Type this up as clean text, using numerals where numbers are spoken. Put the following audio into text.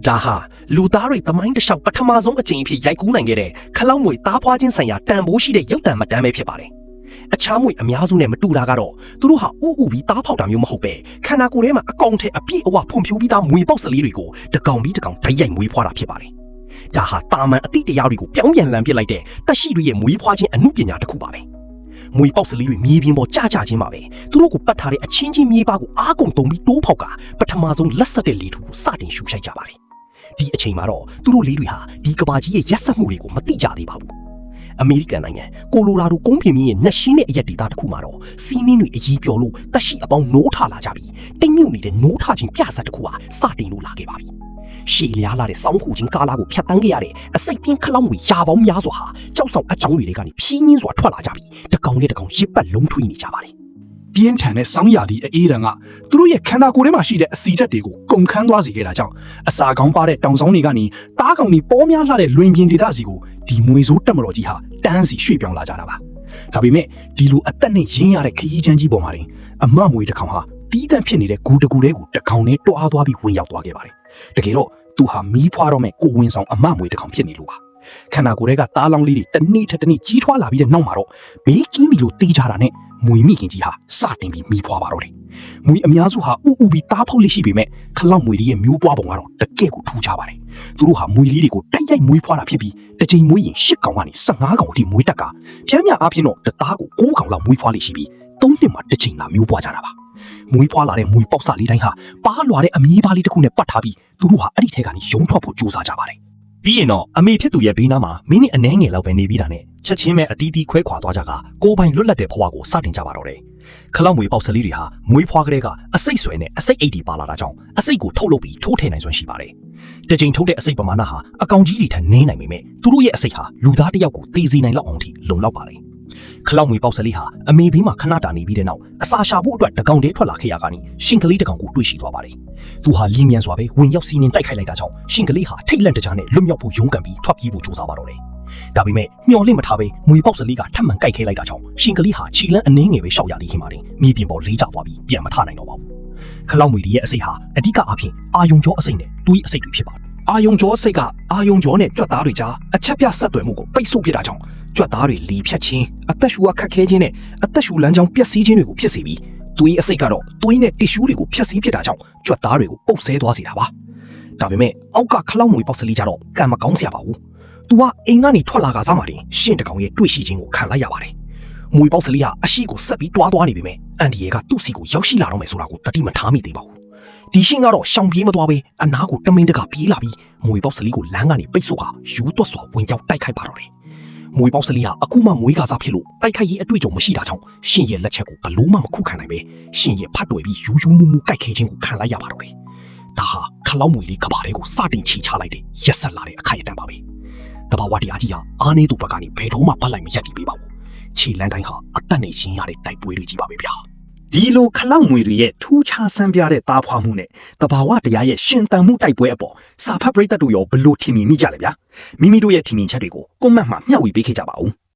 ဒါဟာလူသားတွေတမိုင်းတစ်လျှောက်ပထမဆုံးအကြိမ်အဖြစ်ရိုက်ကူးနိုင်ခဲ့တဲ့ခလောက်မွေသားဖွားခြင်းဆိုင်ရာတန်ဖိုးရှိတဲ့ရုပ်တံမှတ်တမ်းပဲဖြစ်ပါတယ်။အခြားမွေအများစုနဲ့မတူတာကတော့သူတို့ဟာဥပြီးသားဖောက်တာမျိုးမဟုတ်ပဲခန္ဓာကိုယ်ထဲမှာအကောင်ထဲအပြည့်အဝဖွံ့ဖြိုးပြီးသားမွေပေါက်စလေးတွေကိုတကောင်ပြီးတကောင်ဓာတ်ရိုက်မွေးဖွားတာဖြစ်ပါတယ်။ဒါဟာတာမန်အတိတရားတွေကိုပြောင်းပြန်လှန်ပစ်လိုက်တဲ့တက်ရှိတွေရဲ့မွေးဖွားခြင်းအမှုပညာတစ်ခုပါပဲ။မွေပေါက်စလေးတွေမြေပြင်ပေါ်ကျခြင်းပါပဲ။သူတို့ကိုပတ်ထားတဲ့အချင်းချင်းမြေပါကိုအားကုန်တုံပြီးတိုးဖောက်ကပထမဆုံးလက်ဆက်တဲ့လေထုကိုစတင်ရှူရှိုက်ကြပါတယ်။ဒီအချိန်မှာတော့သူတို့လေးတွေဟာဒီကဘာကြီးရဲ့ရက်စက်မှုတွေကိုမသိကြသေးပါဘူး။အမေရိကန်နိုင်ငံကိုလိုရာဒိုကုန်းပြင်မြင့်ရဲ့နှက်ရှင်းတဲ့အရက်ဒေသတစ်ခုမှာတော့စီးနှင်းတွေအကြီးပြောလို့တက်ရှိအပေါင်းနိုးထလာကြပြီးတိမ်မြုပ်နေတဲ့နိုးထခြင်းပြဆက်တစ်ခုဟာစတင်လို့လာခဲ့ပါပြီ။ရှည်လျားလာတဲ့စောင်းခုချင်းကားလာကိုဖြတ်တန်းခဲ့ရတဲ့အစိတ်ပြင်းခလောက်ငွေရာပေါင်းများစွာဟာကြောက်ဆောင်အကြောင်းတွေကနေဖြင်းညင်းစွာထွက်လာကြပြီးတကောင်နဲ့တကောင်ရစ်ပတ်လုံးထွေးနေကြပါတယ်။ပြင်းထန်တဲ့စောင်းရသည့်အေးတံကသူတို့ရဲ့ခန္ဓာကိုယ်ထဲမှာရှိတဲ့အစီဓာတ်တွေကိုကုန်ခန်းသွားစေခဲ့တာကြောင့်အစာကောင်းပါတဲ့တောင်ဆောင်တွေကနေတားကောင်တွေပေါ်များလှတဲ့လွင်ပြင်ဒေသစီကိုဒီမွေဆိုးတက်မတော်ကြီးဟာတန်းစီရွှေ့ပြောင်းလာကြတာပါ။ဒါပေမဲ့ဒီလိုအသက်နဲ့ရင်းရတဲ့ခရီးချမ်းကြီးပေါ်မှာအမမွေတစ်ကောင်ဟာတီးတန့်ဖြစ်နေတဲ့ဂူတကူတဲကိုတကောင်နဲ့တွားသွားပြီးဝင်ရောက်သွားခဲ့ပါတယ်။တကယ်တော့သူဟာမီးဖွားတော့မဲ့ကိုဝင်ဆောင်အမမွေတစ်ကောင်ဖြစ်နေလို့ပါခန္ဓာကိုယ်တွေကတားလောင်းလေးတွေတနေ့ထက်တနေ့ကြီးထွားလာပြီးတဲ့နောက်မှာတော့ဘေးကင်းပြီလို့တေးကြတာနဲ့မွေမိခင်ကြီးဟာစတင်ပြီးမီးဖွားပါတော့တယ်။မွေအများစုဟာဥပြီးတားဖောက်လေးရှိပေမဲ့ခလောက်မွေလေးရဲ့မျိုးပွားပုံကတော့တကယ့်ကိုထူးခြားပါတယ်။သူတို့ဟာမွေလေးတွေကိုတိုက်ရိုက်မွေးဖွားတာဖြစ်ပြီးတစ်ချိန်မွေးရင်10ကောင်ကနေ15ကောင်အထိမွေးတက်ကပြင်းပြအားဖြင့်တော့တသားကို9ကောင်လောက်မွေးဖွားလေးရှိပြီး3နှစ်မှာတစ်ချိန်သာမျိုးပွားကြတာပါ။မွေးဖွားလာတဲ့မွေပေါက်စလေးတိုင်းဟာပါလွာတဲ့အမီးပါလေးတစ်ခုနဲ့ပတ်ထားပြီးသူတို့ဟာအဲ့ဒီထဲကနေရုံထွက်ဖို့ကြိုးစားကြပါတယ်။ပြီးရင်တော့အမေဖြစ်သူရဲ့ဘေးနားမှာမိနစ်အနည်းငယ်လောက်ပဲနေပြီးတာနဲ့ချက်ချင်းပဲအတီးတီးခွဲခွာသွားကြကကိုယ်ပိုင်လွတ်လပ်တဲ့ဘဝကိုစတင်ကြပါတော့တယ်။ခလောက်မွေပေါက်စလေးတွေဟာမွေးဖွားကလေးကအစိတ်ဆွဲနဲ့အစိတ်အိတ်တွေပါလာတာကြောင့်အစိတ်ကိုထုတ်လုပ်ပြီးထိုးထည့်နိုင်စွမ်းရှိပါတယ်။တစ်ချိန်ထုတ်တဲ့အစိတ်ပမာဏဟာအကောင်ကြီးတွေထက်နည်းနိုင်ပေမဲ့သူတို့ရဲ့အစိတ်ဟာလူသားတစ်ယောက်ကိုသေစေနိုင်လောက်အောင်ထိလုံလောက်ပါတယ်။ခလောက်မွေပေါက်စလေးဟာအမေဘေးမှာခဏတာနေပြီးတဲ့နောက်အစာရှာဖို့အတွက်တကောင်တည်းထွက်လာခဲ့ရကရှင်ကလေးတကောင်ကိုတွေ့ရှိသွားပါတယ်။သူဟာလင်းမြန်စွာပဲဝင်ရောက်စီးနှင်တိုက်ခိုက်လိုက်တာကြောင့်ရှင်ကလေးဟာထိတ်လန့်တကြားနဲ့လွတ်မြောက်ဖို့ရုန်းကန်ပြီးထွက်ပြေးဖို့ကြိုးစားပါတော့တယ်။ဒါပေမဲ့မျော်လင့်မထားပဲမွေပေါက်စလေးကထပ်မံကြိုက်ခဲလိုက်တာကြောင့်ရှင်ကလေးဟာခြေလန်းအနှင်းငယ်ပဲရှောက်ရသည်ခင်ပါတယ်။မြေပြင်ပေါ်လေးကျသွားပြီးပြန်မထနိုင်တော့ပါဘူး။ခလောက်မွေရဲ့အစိတ်ဟာအဓိကအဖြစ်အာယုံကြောအစိတ်နဲ့တွေးအစိတ်တွေဖြစ်ပါတယ်။အာယုံကြောအစိတ်ကအာယုံကြောနဲ့ကြွက်သားတွေကြားအချက်ပြဆက်သွယ်မှုကိုပိတ်ဆို့ပြတာကြောင့်ကြွက်သားတွေလီဖြတ်ခြင်းအသက်ရှူခက်ခဲခြင်းနဲ့အသက်ရှူလမ်းကြောင်းပျက်စီးခြင်းတွေကိုဖြစ်စေပြီးသွေးအစိတ်ကတော့သွေးနဲ့တစ်ရှူးတွေကိုဖျက်ဆီးဖြစ်တာကြောင့်ကြွက်သားတွေကိုပုတ်ဆဲသွားစေတာပါ။ဒါပေမဲ့အောက်ကခလောက်မွေပေါက်စလေးကြတော့ကံမကောင်းစရာပါဘူး။ तू ကအိမ်ကနေထွက်လာကစားမှတင်ရှင့်တကောင်ရဲ့တွေ့ရှိခြင်းကိုခံလိုက်ရပါတယ်။မွေပေါက်စလေးကအရှိကိုဆက်ပြီးတွားသွားနေပေမဲ့အန်ဒီရဲ့ကသူ့စီကိုရောက်ရှိလာတော့မယ်ဆိုတာကိုတတိမထားမိသေးပါဘူး။ဒီရှင့်ကတော့ရှောင်ပြေးမသွားပဲအနားကိုတမင်တကာပြေးလာပြီးမွေပေါက်စလေးကိုလမ်းကနေပိတ်ဆို့ကယူသွတ်စွာဝင်ရောက်တိုက်ခိုက်ပါတော့တယ်။မွေပေါက်စလေးဟာအခုမှမွေးကားစားဖြစ်လို့တိုက်ခိုက်ရေးအတွေ့အကြုံမရှိတာကြောင့်ရှင်ရဲ့လက်ချက်ကိုဘလို့မှမခုခံနိုင်ပဲရှင်ရဲ့ဖတ်တွေ့ပြီးယူယူမူမူကြိုက်ခဲခြင်းကိုခံလိုက်ရပါတော့တယ်။ဒါဟာခလောက်မွေလေးကဘာလေးကိုစတင်ချီချလိုက်တဲ့ရက်ဆက်လာတဲ့အခိုက်အတန့်ပါပဲ။တဘာဝတရားကြီးဟာအားနေသူဘက်ကနေဘယ်တော့မှပတ်လိုက်မရက်တည်ပေးပါဘူး။ခြေလန်းတိုင်းဟာအသက်နဲ့ရှင်ရတဲ့တိုက်ပွဲတွေကြီးပါပဲဗျာ။ဒီလိုခလောက်မွေတွေရဲ့ထူးခြားဆန်းပြတဲ့သားဖွားမှုနဲ့တဘာဝတရားရဲ့ရှင်သန်မှုတိုက်ပွဲအပေါ်စာဖတ်ပရိသတ်တို့ရောဘလို့ထင်မြင်မိကြလဲဗျာ။မိမိတို့ရဲ့ထင်မြင်ချက်တွေကိုကွန်မန့်မှာမျှဝေပေးခဲ့ကြပါဦး။